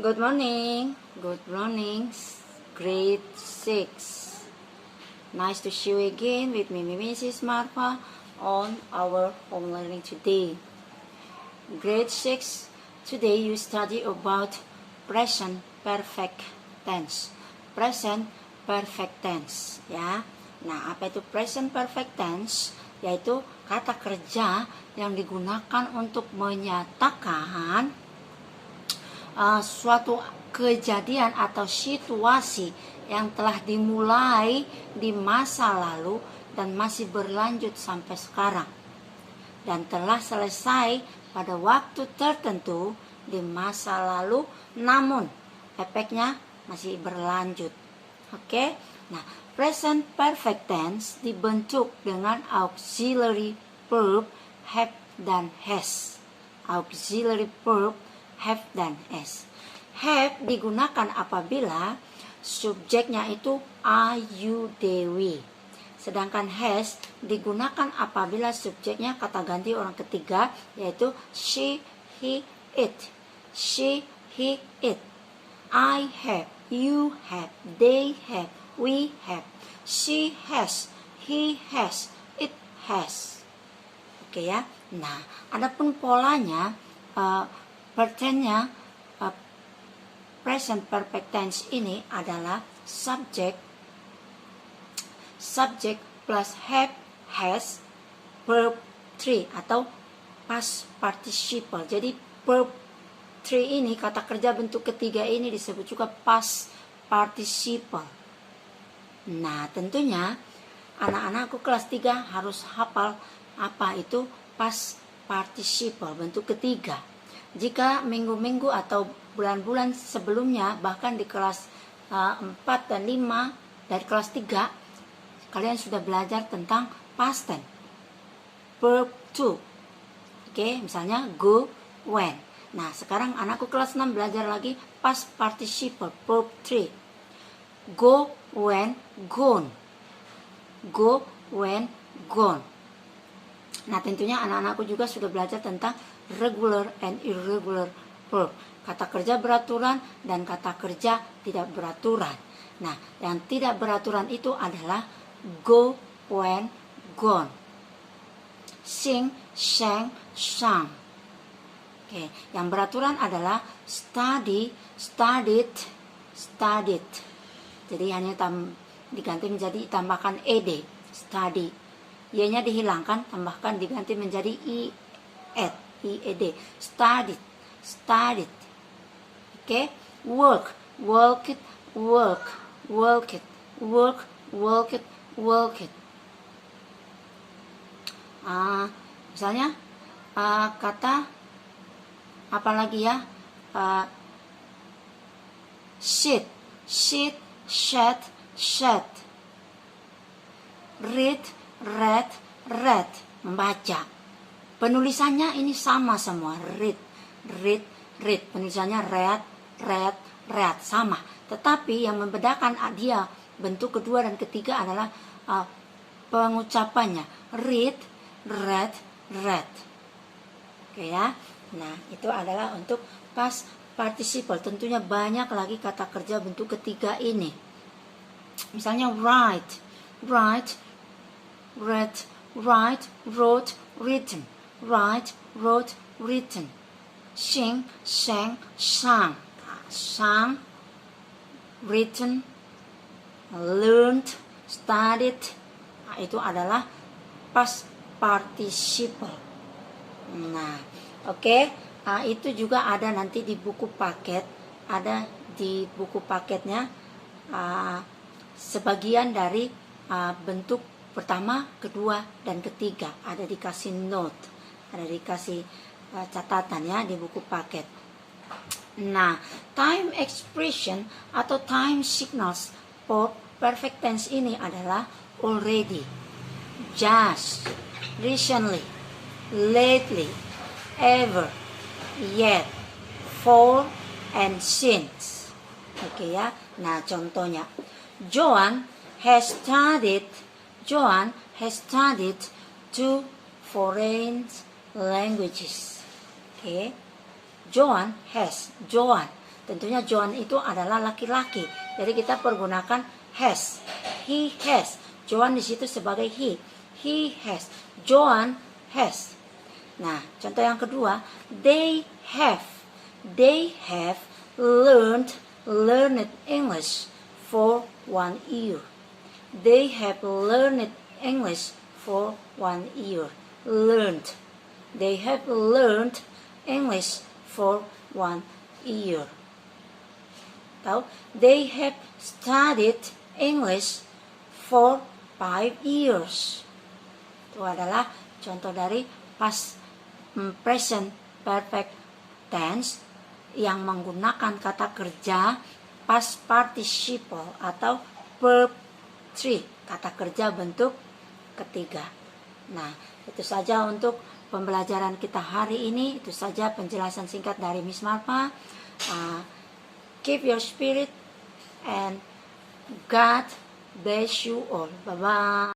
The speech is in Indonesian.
Good morning. Good morning, grade 6. Nice to see you again with me, Mrs. Marfa, on our home learning today. Grade 6, today you study about present perfect tense. Present perfect tense, ya. Nah, apa itu present perfect tense? Yaitu kata kerja yang digunakan untuk menyatakan suatu kejadian atau situasi yang telah dimulai di masa lalu dan masih berlanjut sampai sekarang, dan telah selesai pada waktu tertentu di masa lalu, namun efeknya masih berlanjut. Oke? Nah, present perfect tense dibentuk dengan auxiliary verb have dan has. Auxiliary verb have dan has. Have digunakan apabila subjeknya itu I, you, they, we. Sedangkan has digunakan apabila subjeknya kata ganti orang ketiga, yaitu she, he, it. She, he, it. I have, you have, they have, we have. She has, he has, it has. Oke ya. Nah, adapun polanya, pertennya present perfect tense ini adalah subject plus have, has, verb 3 atau past participle. Jadi verb 3 ini, kata kerja bentuk ketiga ini disebut juga past participle. Nah, tentunya anak-anakku kelas 3 harus hafal apa itu past participle bentuk ketiga. Jika minggu-minggu atau bulan-bulan sebelumnya, bahkan di kelas 4 dan 5 dari kelas 3, kalian sudah belajar tentang past tense, verb to. Oke, misalnya go, when. Nah, sekarang anakku kelas 6 belajar lagi past participle, verb 3. Go, when, gone. Go, when, gone. Nah, tentunya anak-anakku juga sudah belajar tentang regular and irregular verb. Kata kerja beraturan dan kata kerja tidak beraturan. Nah, yang tidak beraturan itu adalah go, when, gone. Sing, sang, sang. Oke, yang beraturan adalah study, studied, studied. Jadi hanya diganti menjadi tambahkan ed, study. Y-nya dihilangkan, tambahkan diganti menjadi ied, studied, studied. Oke, work, work it, work, work it, work, work it, work it. Misalnya kata apa lagi ya? Sit, sit, shat, shat. Read, read, read, membaca. Penulisannya ini sama semua, read, read, read. Penulisannya read, read, read, sama. Tetapi yang membedakan dia bentuk kedua dan ketiga adalah pengucapannya, read, read, read. Oke ya. Nah, itu adalah untuk past participle. Tentunya banyak lagi kata kerja bentuk ketiga ini. Misalnya write, write, read, write, wrote, written. Write, wrote, written. Sing, sang, sang. Sang, written, learned, studied. Nah, itu adalah past participle. Nah, oke. Itu juga ada nanti di buku paket. Ada di buku paketnya sebagian dari bentuk pertama, kedua, dan ketiga. Ada dikasih note, ada dikasih catatan ya di buku paket. Nah, time expression atau time signals for perfect tense ini adalah already, just, recently, lately, ever, yet, for, and since. Oke ya. Nah, contohnya, Joan has studied 2 foreign languages. Okay. Joan tentunya John itu adalah laki-laki. Jadi kita pergunakan has. He has. John di situ sebagai he. He has. John has. Nah, contoh yang kedua, they have learned English for 1 year. They have learned English for 1 year. Learned. They have learned English for 1 year. Tahu? They have studied English for 5 years. Itu adalah contoh dari past present perfect tense yang menggunakan kata kerja past participle atau verb 3, kata kerja bentuk ketiga. Nah, itu saja untuk pembelajaran kita hari ini. Itu saja penjelasan singkat dari Miss Marpa. Keep your spirit and God bless you all. Bye-bye.